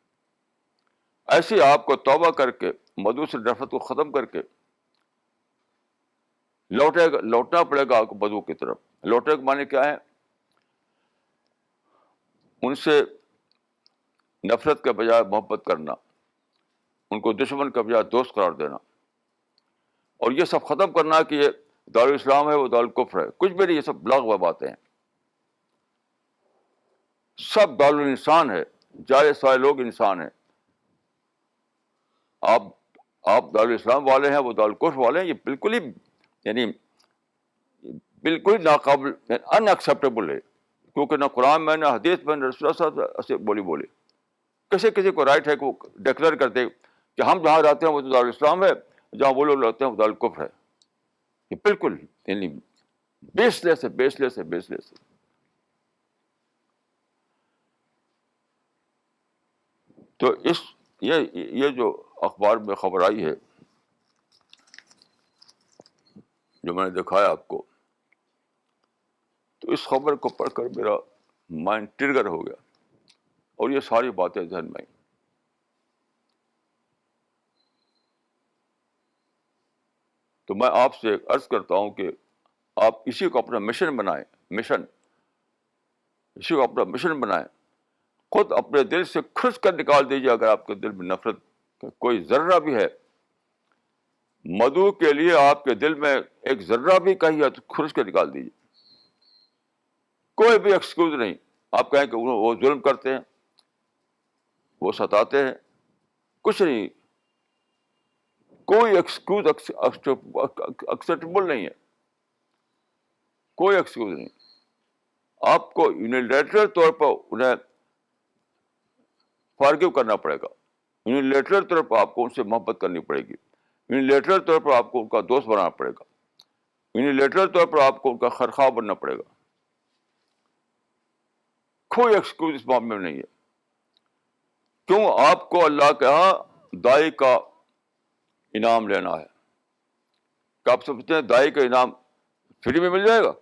ایسے آپ کو توبہ کر کے مدعو سے نفرت کو ختم کر کے لوٹنا پڑے گا آپ کو مدعو کی طرف. لوٹنے کے معنی کیا ہے؟ ان سے نفرت کے بجائے محبت کرنا، ان کو دشمن کے بجائے دوست قرار دینا، اور یہ سب ختم کرنا کہ یہ دارالاسلام ہے وہ دارالکفر ہے. کچھ بھی نہیں، یہ سب لغو باتیں ہیں. سب دارالانسان ہے، جائے سارے لوگ انسان ہیں. آپ دارالاسلام والے ہیں، وہ دارالکفر والے ہیں. یہ بالکل ہی یعنی بالکل ہی ناقابل ان ایکسیپٹیبل ہے. کیونکہ نہ قرآن میں نہ حدیث میں نہ رسول اللہ صلی اللہ علیہ وسلم ایسے بولے. کسی کو رائٹ ہے کہ وہ ڈکلیئر کر دے کہ ہم جہاں رہتے ہیں وہ تو دارالاسلام ہے، جہاں وہ لوگ رہتے ہیں وہ دارالکفر ہے. یہ بالکل یعنی بیس لیس ہے. تو یہ جو اخبار میں خبر آئی ہے، جو میں نے دکھایا آپ کو، تو اس خبر کو پڑھ کر میرا مائنڈ ٹرگر ہو گیا اور یہ ساری باتیں ذہن میں آئیں. تو میں آپ سے عرض کرتا ہوں کہ آپ اسی کو اپنا مشن بنائیں. اسی کو اپنا مشن بنائیں. خود اپنے دل سے کھرچ کر نکال دیجیے. اگر آپ کے دل میں نفرت کا کوئی ذرہ بھی ہے، مدعو کے لیے آپ کے دل میں ایک ذرہ بھی کہیں ہے تو کھرچ کر نکال دیجیے. کوئی بھی ایکسکیوز نہیں. آپ کہیں کہ وہ ظلم کرتے ہیں، وہ ستاتے ہیں، کچھ نہیں. کوئی ایکسکیوز ایکسیپٹیبل نہیں ہے. کوئی ایکسکیوز نہیں. آپ کو یونیلیٹرل طور پر انہیں فارگیو کرنا پڑے گا. یونیلیٹرل طور پر آپ کو ان سے محبت کرنی پڑے گی. یونیلیٹرل طور پر آپ کو ان کا دوست بنانا پڑے گا. یونیلیٹرل طور پر آپ کو ان کا خرخواہ بننا پڑے گا. کوئی ایکسکیوز اس معاملے میں نہیں ہے. کیوں؟ آپ کو اللہ کے ہاں دائی کا انعام لینا ہے. کہ آپ سمجھتے ہیں دائی کا انعام فری میں مل جائے گا؟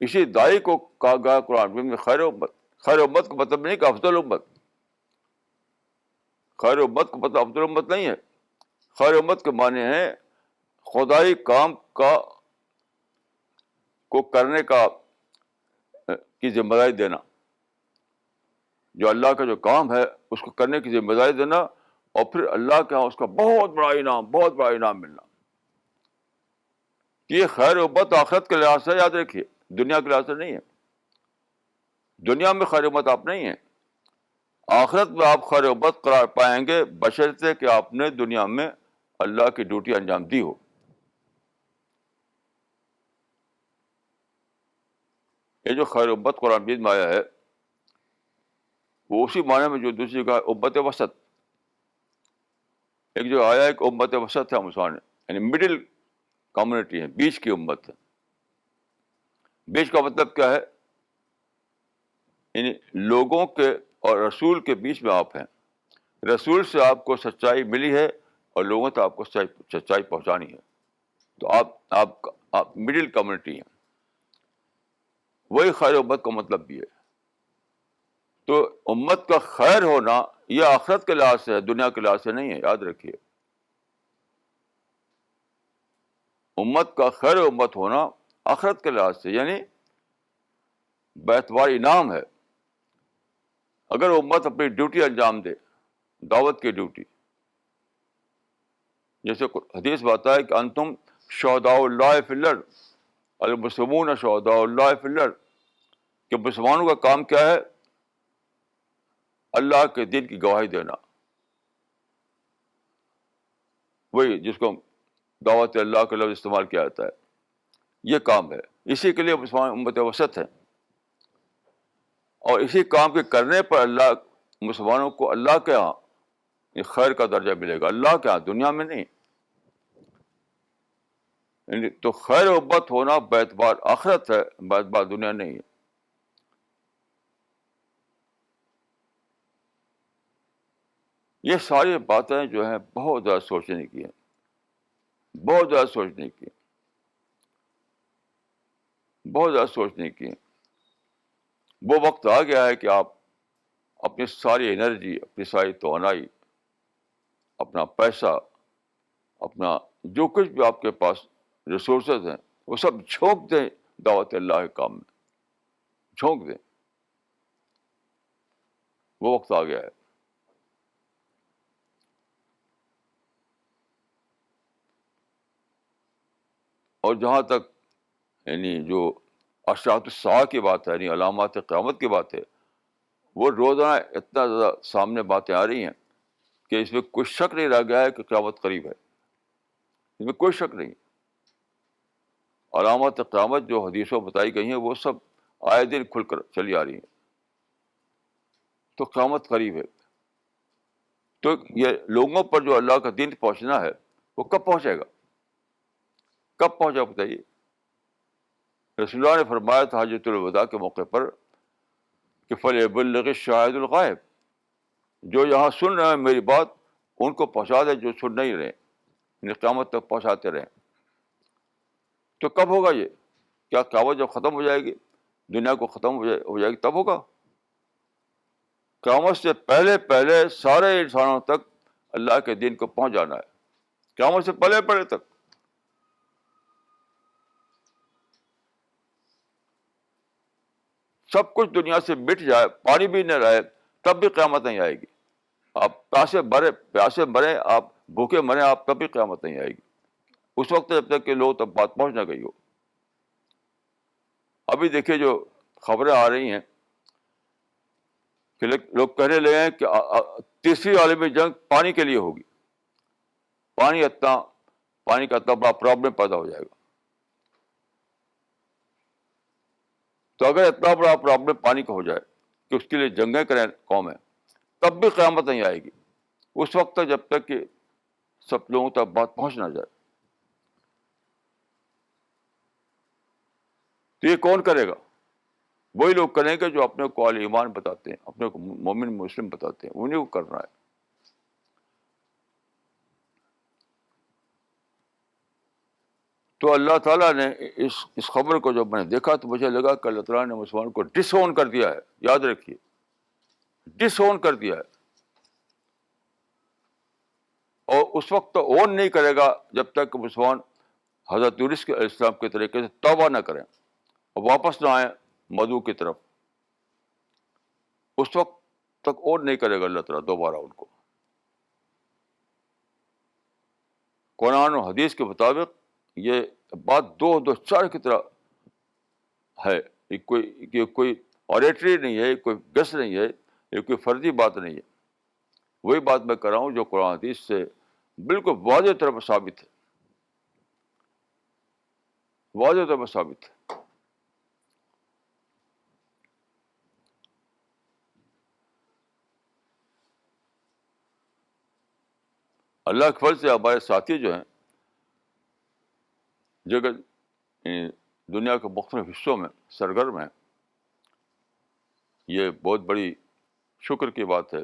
اسی دائی کو کہا گیا قرآن میں خیر امت. خیر امت کا مطلب نہیں کہ افضل امت. خیر امت کا مطلب افضل امت نہیں ہے. خیر امت کے معنی ہے خدائی کام کو کرنے کی ذمہ داری دینا. جو اللہ کا جو کام ہے اس کو کرنے کی ذمہ داری دینا، اور پھر اللہ کے ہاں اس کا بہت بڑا انعام ملنا. یہ خیر امت آخرت کے لحاظ سے یاد رکھیے، دنیا کے لحاظ سے نہیں ہے. دنیا میں خیر امت آپ نہیں ہیں. آخرت میں آپ خیر امت قرار پائیں گے بشرطے کہ آپ نے دنیا میں اللہ کی ڈیوٹی انجام دی ہو. یہ جو خیر امت قرآن مجید میں آیا ہے وہ اسی معنی میں جو دوسری کا امت وسط. ایک جو آیا ایک امت وسط ہے مسلمان، یعنی مڈل کمیونٹی ہے، بیچ کی امت ہے. بیچ کا مطلب کیا ہے؟ یعنی لوگوں کے اور رسول کے بیچ میں آپ ہیں. رسول سے آپ کو سچائی ملی ہے اور لوگوں تک آپ کو سچائی پہنچانی ہے. تو آپ مڈل کمیونٹی ہیں. وہی خیر امت کا مطلب بھی ہے. تو امت کا خیر ہونا یہ آخرت کے لحاظ سے ہے، دنیا کے لحاظ سے نہیں ہے. یاد رکھیے، امت کا خیر امت ہونا آخرت کے لحاظ سے یعنی بیعتبار انعام ہے. اگر امت اپنی ڈیوٹی انجام دے، دعوت کی ڈیوٹی، جیسے حدیث میں آتا ہے کہ انتم شہداء اللہ فی الارض، المسلمون شہداء اللہ فی الارض، کہ مسلمانوں کا کام کیا ہے؟ اللہ کے دین کی گواہی دینا. وہی جس کو دعوت اللہ کا لفظ استعمال کیا جاتا ہے، یہ کام ہے. اسی کے لیے مسلمان امت وسط ہے. اور اسی کام کے کرنے پر اللہ مسلمانوں کو اللہ کے ہاں یہ خیر کا درجہ ملے گا، اللہ کے ہاں، دنیا میں نہیں. یعنی تو خیر امت ہونا بیعتبار آخرت ہے، بیعتبار دنیا نہیں ہے. یہ ساری باتیں جو ہیں بہت زیادہ سوچنے کی ہیں، بہت زیادہ سوچنے کی ہیں، بہت زیادہ سوچنے کی ہیں. وہ وقت آ گیا ہے کہ آپ اپنی ساری انرجی، اپنی ساری توانائی، اپنا پیسہ، اپنا جو کچھ بھی آپ کے پاس ریسورسز ہیں، وہ سب جھونک دیں دعوت اللہ کے کام میں، جھونک دیں. وہ وقت آ گیا ہے. اور جہاں تک یعنی جو اشراط الساعہ کی بات ہے، یعنی علامات قیامت کی بات ہے، وہ روزانہ اتنا زیادہ سامنے باتیں آ رہی ہیں کہ اس میں کوئی شک نہیں رہ گیا ہے کہ قیامت قریب ہے. اس میں کوئی شک نہیں. علامات قیامت جو حدیثوں بتائی گئی ہیں وہ سب آئے دن کھل کر چلی آ رہی ہیں. تو قیامت قریب ہے. تو یہ لوگوں پر جو اللہ کا دین پہنچنا ہے وہ کب پہنچے گا؟ کب پہنچا بتائیے؟ رسول اللہ نے فرمایا تھا حجۃ الوداع کے موقع پر کہ فَلْيَبْلِغِ الشَّاهِدُ الْغَائِبُ، جو یہاں سن رہے ہیں میری بات ان کو پہنچا دیں جو سن نہیں رہے، یعنی قیامت تک پہنچاتے رہیں. تو کب ہوگا یہ؟ کیا قیامت جب ختم ہو جائے گی، دنیا کو ختم ہو جائے گی تب ہوگا؟ قیامت سے پہلے پہلے سارے انسانوں تک اللہ کے دین کو پہنچ جانا ہے. قیامت سے پہلے پہلے تک. سب کچھ دنیا سے مٹ جائے، پانی بھی نہ رہے، تب بھی قیامت نہیں آئے گی. آپ پیاسے مرے، آپ بھوکے مرے، آپ تب بھی قیامت نہیں آئے گی اس وقت جب تک کہ لوگ تب بات پہنچ نہ گئی ہو. ابھی دیکھیے جو خبریں آ رہی ہیں کہ لوگ کہنے لگے ہیں کہ تیسری عالمی جنگ پانی کے لیے ہوگی. پانی کا اتنا بڑا پرابلم پیدا ہو جائے گا. تو اگر اتنا بڑا پرابلم پانی کا ہو جائے کہ اس کے لیے جنگیں کریں قومیں، تب بھی قیامت نہیں آئے گی اس وقت تک جب تک کہ سب لوگوں تک بات پہنچ نہ جائے. تو یہ کون کرے گا؟ وہی لوگ کریں گے جو اپنے کو اہل ایمان بتاتے ہیں، اپنے کو مومن مسلم بتاتے ہیں، انہیں کو کرنا ہے. تو اللہ تعالیٰ نے اس خبر کو جب میں نے دیکھا تو مجھے لگا کہ اللہ تعالیٰ نے مسلمان کو ڈس اون کر دیا ہے. یاد رکھیے، ڈس اون کر دیا ہے. اور اس وقت تو اون نہیں کرے گا جب تک کہ مسلمان حضرت یونس کے اسلام کے طریقے سے توبہ نہ کریں اور واپس نہ آئیں مدعو کی طرف. اس وقت تک اون نہیں کرے گا اللہ تعالیٰ دوبارہ ان کو. قرآن و حدیث کے مطابق یہ بات دو چار کی طرح ہے. یہ کوئی اوریٹری نہیں ہے، کوئی گس نہیں ہے، یہ کوئی فرضی بات نہیں ہے. وہی بات میں کر رہا ہوں جو قرآن حدیث سے بالکل واضح طور پر ثابت ہے، واضح طور پر ثابت ہے. اللہ کے فضل سے ہمارے ساتھی جو ہیں جگہ دنیا کے مختلف حصوں میں سرگرم ہیں، یہ بہت بڑی شکر کی بات ہے.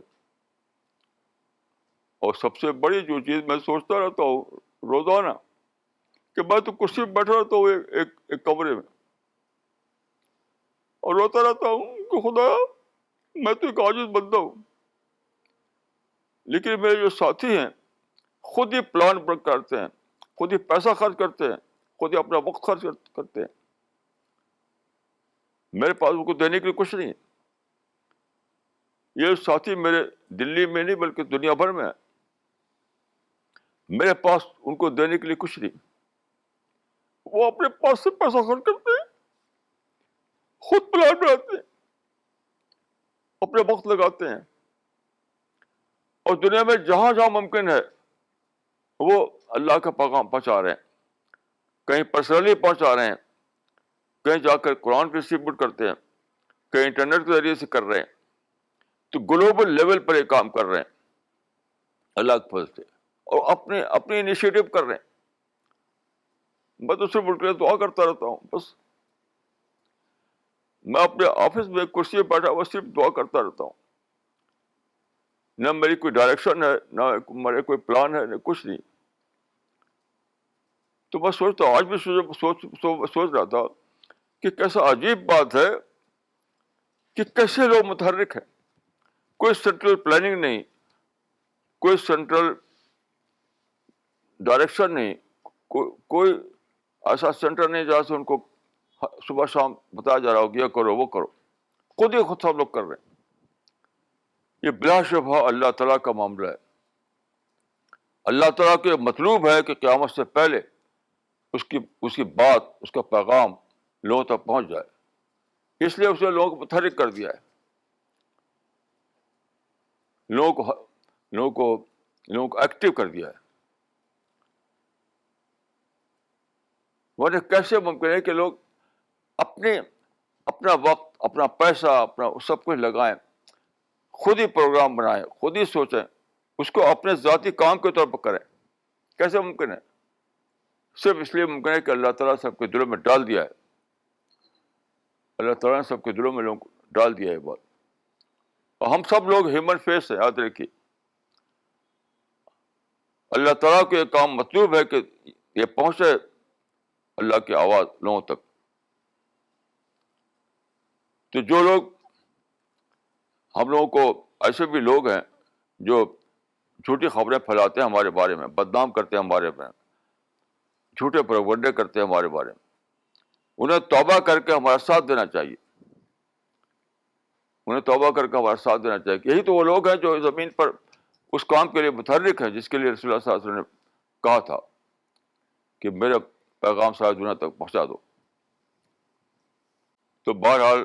اور سب سے بڑی جو چیز میں سوچتا رہتا ہوں روزانہ کہ میں تو کرسی میں بیٹھا رہتا ہوں ایک کمرے میں اور روتا رہتا ہوں کہ خدا میں تو ایک عاجز بندہ ہوں، لیکن میرے جو ساتھی ہیں خود ہی پلان کرتے ہیں، خود ہی پیسہ خرچ کرتے ہیں، خود ہی اپنا وقت خرچ کرتے ہیں. میرے پاس ان کو دینے کے لیے کچھ نہیں. یہ ساتھی میرے دلی میں نہیں بلکہ دنیا بھر میں ہے. میرے پاس ان کو دینے کے لیے کچھ نہیں. وہ اپنے پاس سے پیسہ خرچ کرتے ہیں، خود پلان بناتے ہیں، اپنے وقت لگاتے ہیں، اور دنیا میں جہاں جہاں ممکن ہے وہ اللہ کا پیغام پہنچا رہے ہیں. کہیں پرسنلی پہنچا رہے ہیں، کہیں جا کر قرآن ڈسٹریبیوٹ کرتے ہیں، کہیں انٹرنیٹ کے ذریعے سے کر رہے ہیں. تو گلوبل لیول پر یہ کام کر رہے ہیں اللہ کے فضل سے، اور اپنی انیشیٹو کر رہے ہیں. میں تو صرف اٹھ کر دعا کرتا رہتا ہوں. بس میں اپنے آفس میں کرسی پہ بیٹھا ہوا صرف دعا کرتا رہتا ہوں. نہ میری کوئی ڈائریکشن ہے، نہ میرے کوئی پلان ہے، نہ کچھ نہیں. تو میں سوچتا ہوں، آج بھی سوچ رہا تھا کہ کیسا عجیب بات ہے کہ کیسے لوگ متحرک ہیں. کوئی سینٹرل پلاننگ نہیں, کوئی سینٹرل ڈائریکشن نہیں, کوئی ایسا سینٹر نہیں جہاں سے ان کو صبح شام بتایا جا رہا ہو کہ یہ کرو وہ کرو. خود ہی خود سب لوگ کر رہے ہیں. یہ بلا شبہ اللہ تعالیٰ کا معاملہ ہے. اللہ تعالیٰ کو یہ مطلوب ہے کہ قیامت سے پہلے اس کی بات, اس کا پیغام لوگوں تک پہنچ جائے. اس لیے اس نے لوگوں کو متحرک کر دیا ہے, لوگوں کو ایکٹیو کر دیا ہے. ورنہ کیسے ممکن ہے کہ لوگ اپنا وقت, اپنا پیسہ, اپنا سب کچھ لگائیں, خود ہی پروگرام بنائیں, خود ہی سوچیں, اس کو اپنے ذاتی کام کے طور پر کریں؟ کیسے ممکن ہے؟ صرف اس لیے ممکن ہے کہ اللہ تعالیٰ سب کے دلوں میں ڈال دیا ہے. اللہ تعالیٰ نے سب کے دلوں میں لوگوں کو ڈال دیا ہے بات. اور ہم سب لوگ ہیومن فیس ہیں, یاد رکھیے. اللہ تعالیٰ کو یہ کام مطلوب ہے کہ یہ پہنچے اللہ کی آواز لوگوں تک. تو جو لوگ, ہم لوگوں کو ایسے بھی لوگ ہیں جو جھوٹی خبریں پھیلاتے ہیں ہمارے بارے میں, بدنام کرتے ہیں ہمارے میں, جھوٹے پروپگنڈے کرتے ہیں ہمارے بارے میں, انہیں توبہ کر کے ہمارا ساتھ دینا چاہیے. انہیں توبہ کر کے ہمارا ساتھ دینا چاہیے. یہی تو وہ لوگ ہیں جو زمین پر اس کام کے لیے متحرک ہیں جس کے لیے رسول اللہ صلی اللہ علیہ وسلم نے کہا تھا کہ میرا پیغام ساری دنیا تک پہنچا دو. تو بہرحال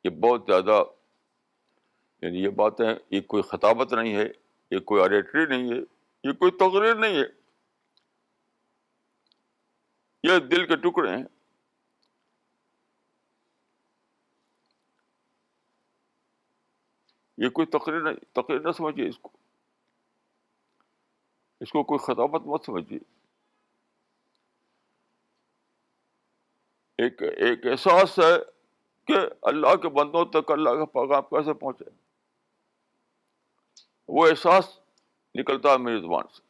یہ بہت زیادہ, یعنی یہ باتیں, یہ کوئی خطابت نہیں ہے, یہ کوئی آریٹری نہیں ہے, یہ کوئی تقریر نہیں ہے, یہ دل کے ٹکڑے ہیں. یہ کوئی تقریر نہ سمجھیے اس کو کوئی خطابت مت سمجھیے. ایک احساس ہے کہ اللہ کے بندوں تک اللہ کا پیغام کیسے پہنچے. وہ احساس نکلتا ہے میری زبان سے.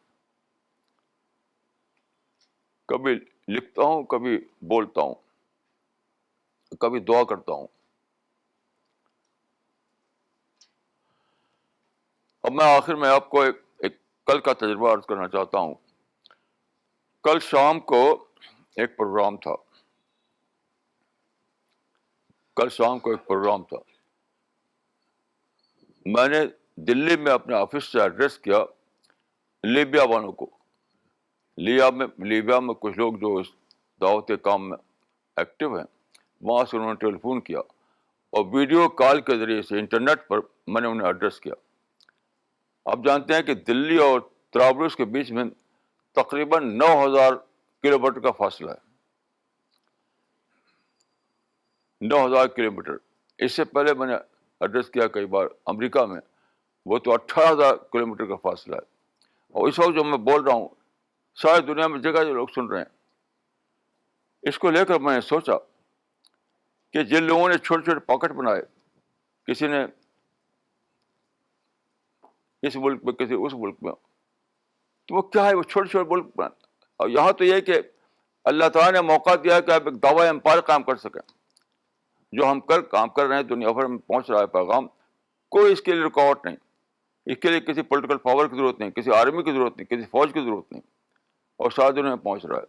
کبھی لکھتا ہوں, کبھی بولتا ہوں, کبھی دعا کرتا ہوں. اب میں آخر میں آپ کو ایک کل کا تجربہ عرض کرنا چاہتا ہوں. کل شام کو ایک پروگرام تھا. میں نے دلی میں اپنے آفس سے ایڈریس کیا لیبیا والوں کو. لیبیا میں کچھ لوگ جو اس دعوت کام میں ایکٹیو ہیں, وہاں سے انہوں نے ٹیلی فون کیا اور ویڈیو کال کے ذریعے سے انٹرنیٹ پر میں نے انہیں ایڈریس کیا. آپ جانتے ہیں کہ دلی اور طرابلس کے بیچ میں تقریباً 9,000 کلو میٹر کا فاصلہ ہے. 9,000 کلو میٹر. اس سے پہلے میں نے ایڈریس کیا کئی بار امریکہ میں, وہ تو 18,000 کلو میٹر کا فاصلہ ہے. اور اس وقت جو میں بول رہا ہوں ساری دنیا میں جگہ جو لوگ سن رہے ہیں. اس کو لے کر میں نے سوچا کہ جن لوگوں نے چھوٹے چھوٹے پاکٹ بنائے, کسی نے اس ملک میں, کسی اس ملک میں, تو وہ کیا ہے, وہ چھوٹے چھوٹے ملک بنا. اور یہاں تو یہ کہ اللہ تعالیٰ نے موقع دیا کہ آپ ایک دعوی امپائر کام کر سکیں. جو ہم کام کر رہے ہیں, دنیا بھر میں پہنچ رہا ہے پیغام, کوئی اس کے لیے رکاوٹ نہیں. اس کے لیے کسی پولیٹیکل پاور کی ضرورت نہیں, کسی آرمی کی ضرورت نہیں, کسی فوج کی ضرورت نہیں, اور ساری دنیا میں پہنچ رہا ہے.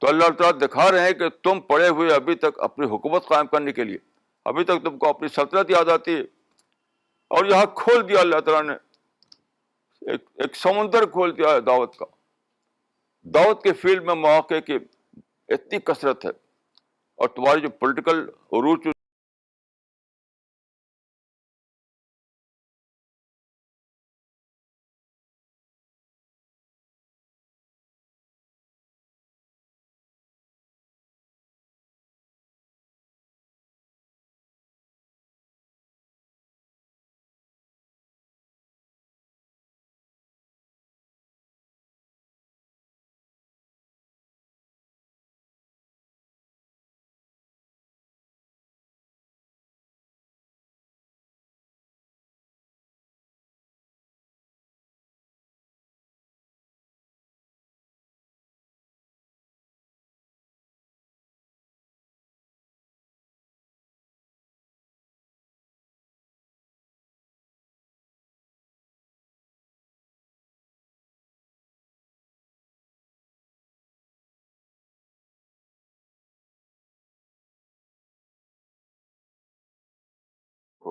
تو اللہ تعالیٰ دکھا رہے ہیں کہ تم پڑے ہوئے ابھی تک اپنی حکومت قائم کرنے کے لیے, ابھی تک تم کو اپنی سلطنت یاد آتی ہے, اور یہاں کھول دیا اللہ تعالیٰ نے, ایک سمندر کھول دیا ہے دعوت کا. دعوت کے فیلڈ میں مواقع کی اتنی کثرت ہے, اور تمہاری جو پولیٹیکل عروج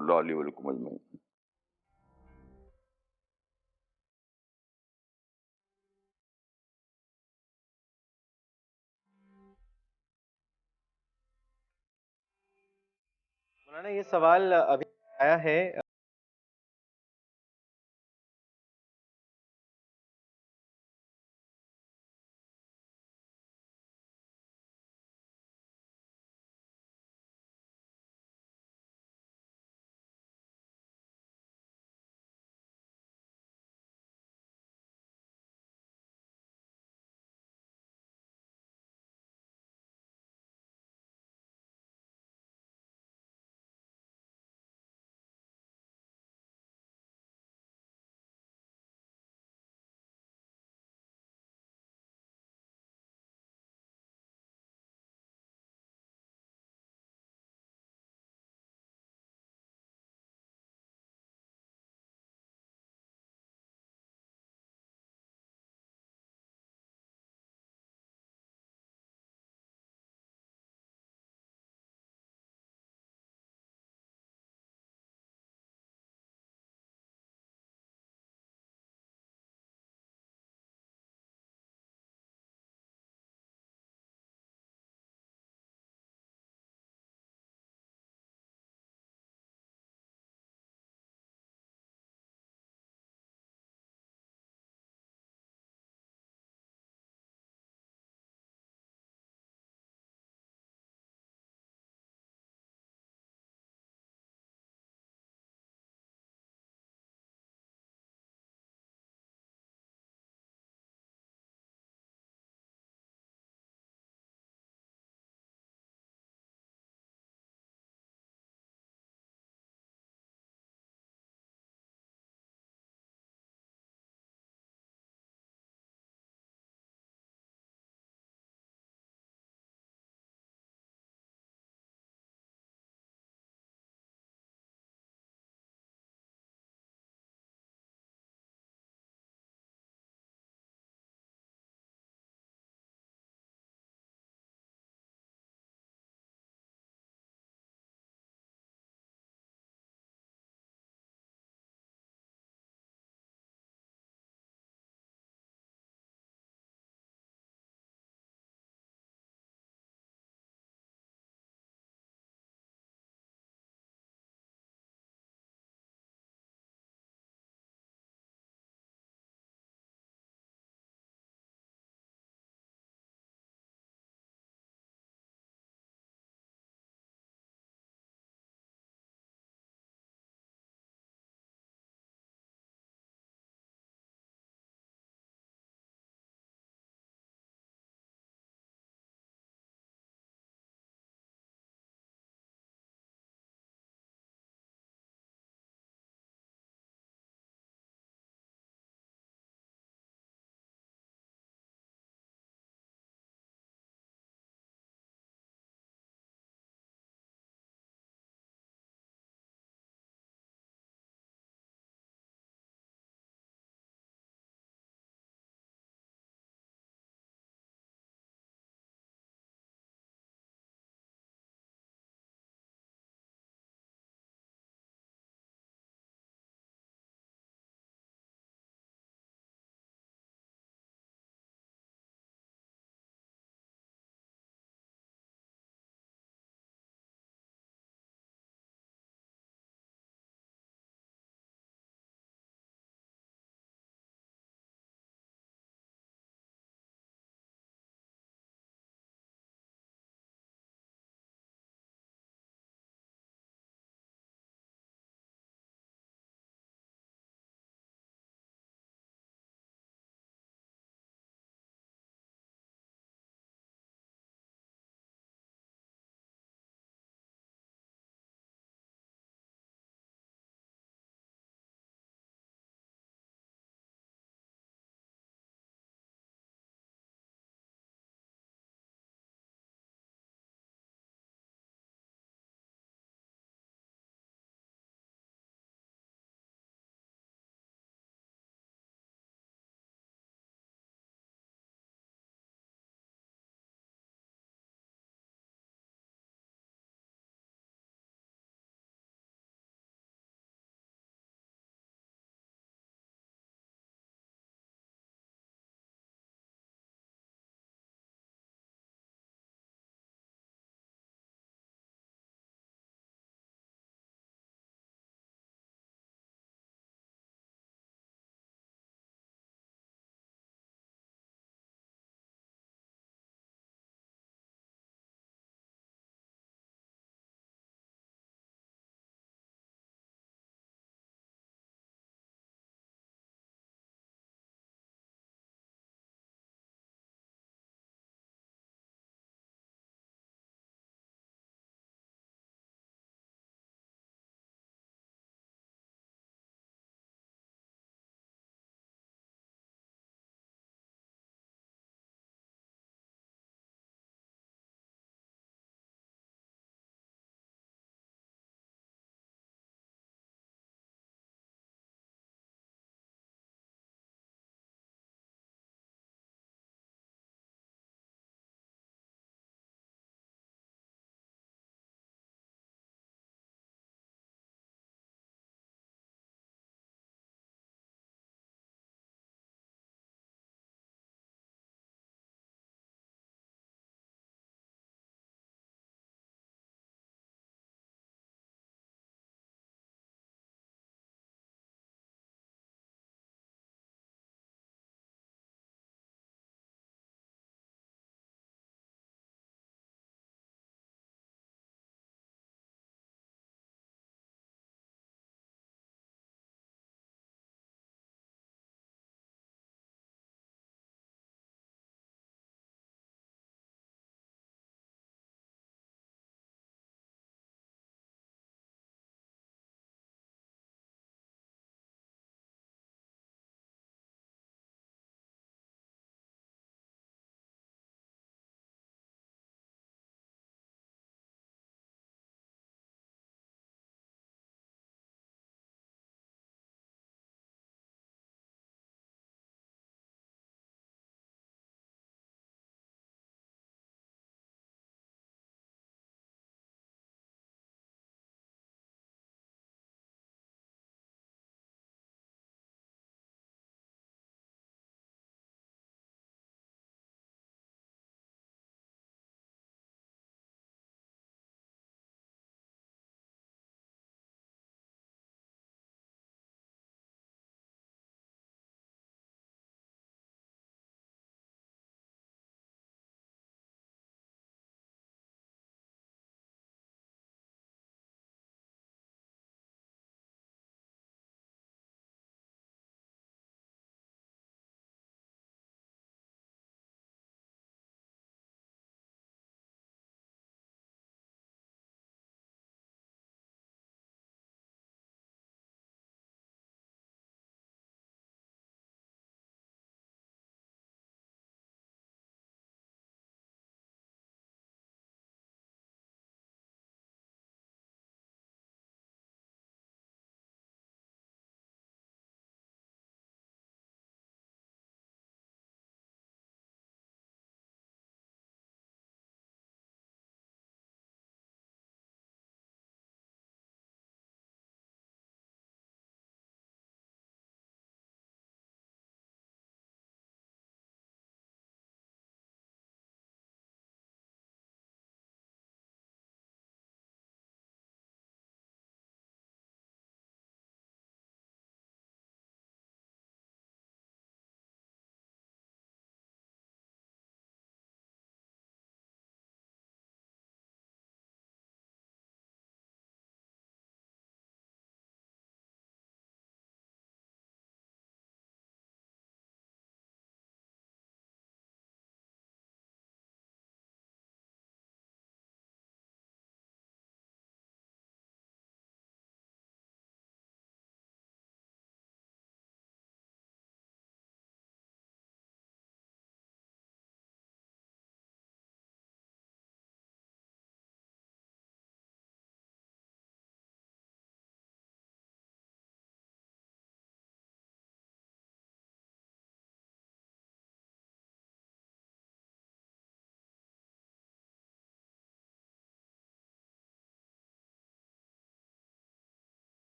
اللہ علیہ ولکم اجمعین. مولانا یہ سوال ابھی آیا ہے